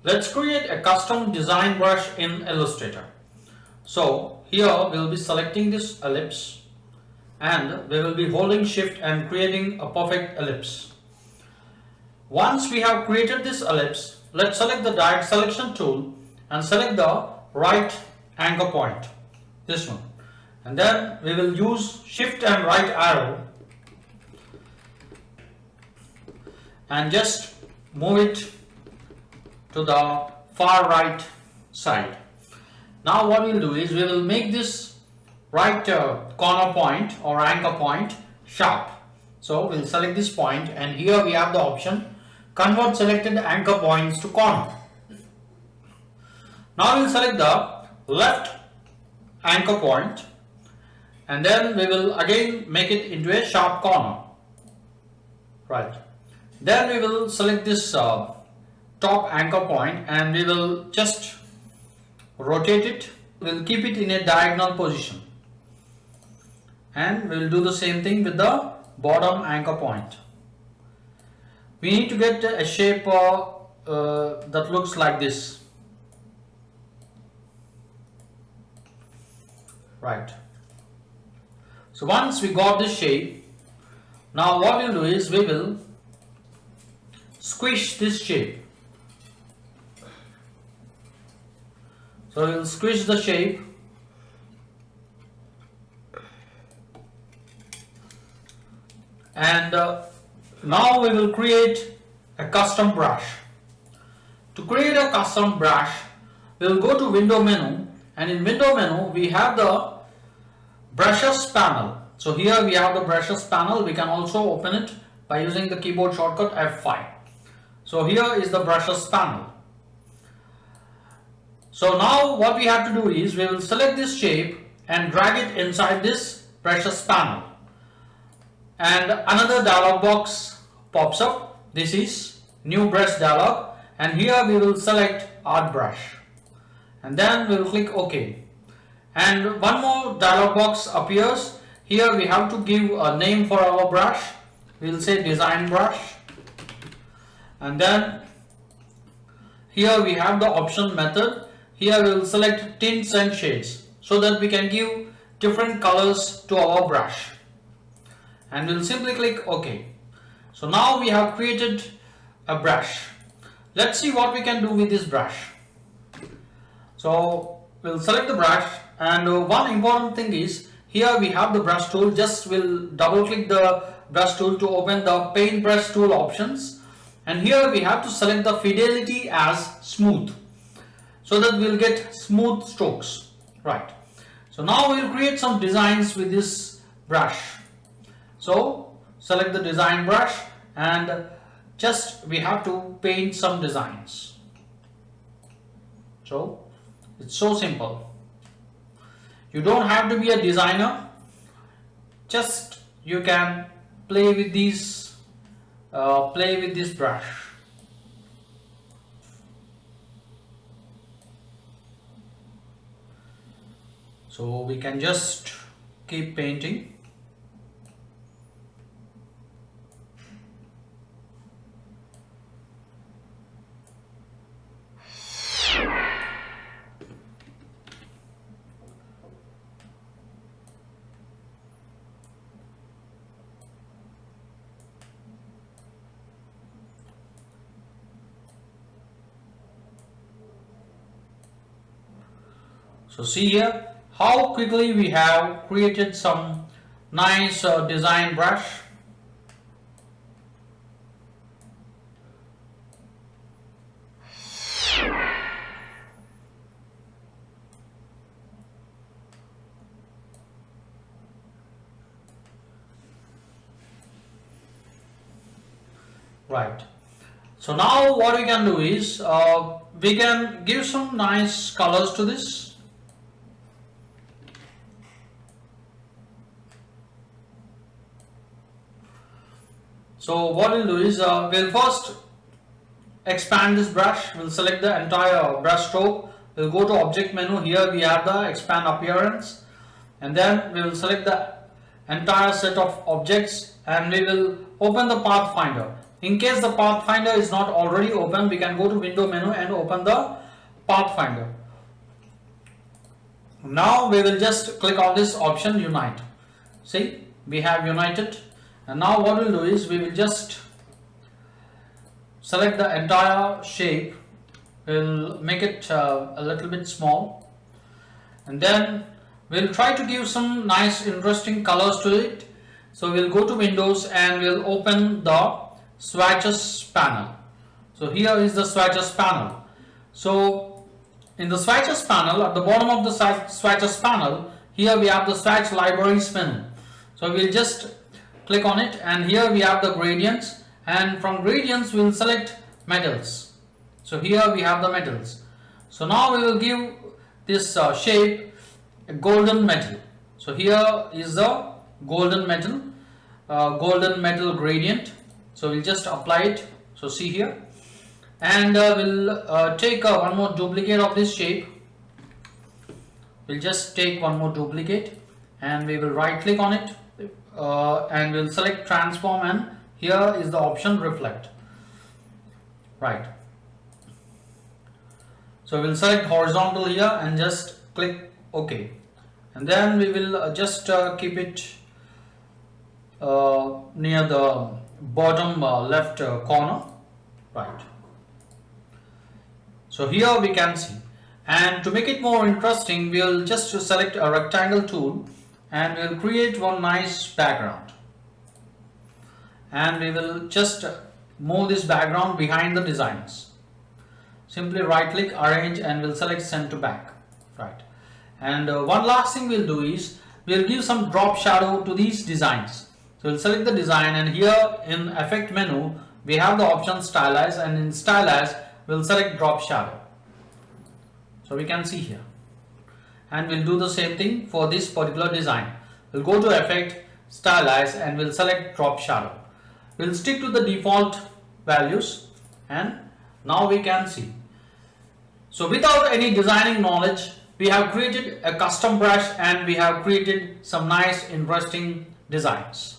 Let's create a custom design brush in Illustrator. So here we will be selecting this ellipse and we will be holding shift and creating a perfect ellipse. Once we have created this ellipse, let's select the direct selection tool and select the right anchor point, this one, and then we will use shift and right arrow and just move it to the far right side. Now what we'll do is we will make this right corner point or anchor point sharp. So we'll select this point and here we have the option convert selected anchor points to corner. Now we'll select the left anchor point and then we will again make it into a sharp corner. Right. Then we will select this top anchor point and we will just rotate it. We'll keep it in a diagonal position and we will do the same thing with the bottom anchor point. We need to get a shape that looks like this. Right. So once we got this shape, now what we'll do is we will squish this shape. So we will squish the shape and now we will create a custom brush. To create a custom brush, we will go to window menu and in window menu we have the brushes panel. So here we have the brushes panel. We can also open it by using the keyboard shortcut F5. So here is the brushes panel. So now what we have to do is we will select this shape and drag it inside this brushes panel. And another dialog box pops up. This is new brush dialog and here we will select art brush and then we will click OK. And one more dialog box appears. Here we have to give a name for our brush. We will say design brush and then here we have the option method. Here we will select tints and shades so that we can give different colors to our brush and we will simply click OK. So now we have created a brush. Let's see what we can do with this brush. So we'll select the brush and one important thing is here we have the brush tool. Just we'll double click the brush tool to open the paint brush tool options and here we have to select the fidelity as smooth so that we'll get smooth strokes. Right. So now we'll create some designs with this brush. So select the design brush and just we have to paint some designs. So it's so simple. You don't have to be a designer, just you can play with these play with this brush. So we can just keep painting. So see here how quickly we have created some nice design brush. Right. So now what we can do is we can give some nice colors to this. So what we'll do is we'll first expand this brush. We'll select the entire brush stroke. We'll go to object menu. Here we have the expand appearance and then we will select the entire set of objects and we will open the path finder. In case the Pathfinder is not already open, we can go to window menu and open the Pathfinder. Now we will just click on this option unite. See, we have united, and now what we'll do is we will just select the entire shape. We'll make it a little bit small, and then we'll try to give some nice interesting colors to it. So we'll go to Windows and we'll open the swatches panel. So here is the swatches panel. So in the swatches panel, at the bottom of the swatches panel, here we have the swatch libraries menu. So we'll just click on it, and here we have the gradients, and from gradients we'll select metals. So here we have the metals. So now we will give this shape a golden metal. So here is the golden metal gradient. So we'll just apply it. So see here, and we'll take one more duplicate of this shape. We'll just take one more duplicate, and we will right click on it, and we'll select transform, and here is the option reflect. Right. So we'll select horizontal here and just click OK, and then we will just keep it near the bottom left corner. Right. So here we can see, and to make it more interesting, we'll just select a rectangle tool, and we'll create one nice background, and we will just move this background behind the designs. Simply right click, arrange, and we'll select send to back. Right. And one last thing we'll do is we'll give some drop shadow to these designs. So we'll select the design, and here in effect menu we have the option stylize, and in stylize we'll select drop shadow. So we can see here, and we'll do the same thing for this particular design. We'll go to effect, stylize, and we'll select drop shadow. We'll stick to the default values, and now we can see. So without any designing knowledge, we have created a custom brush, and we have created some nice interesting designs.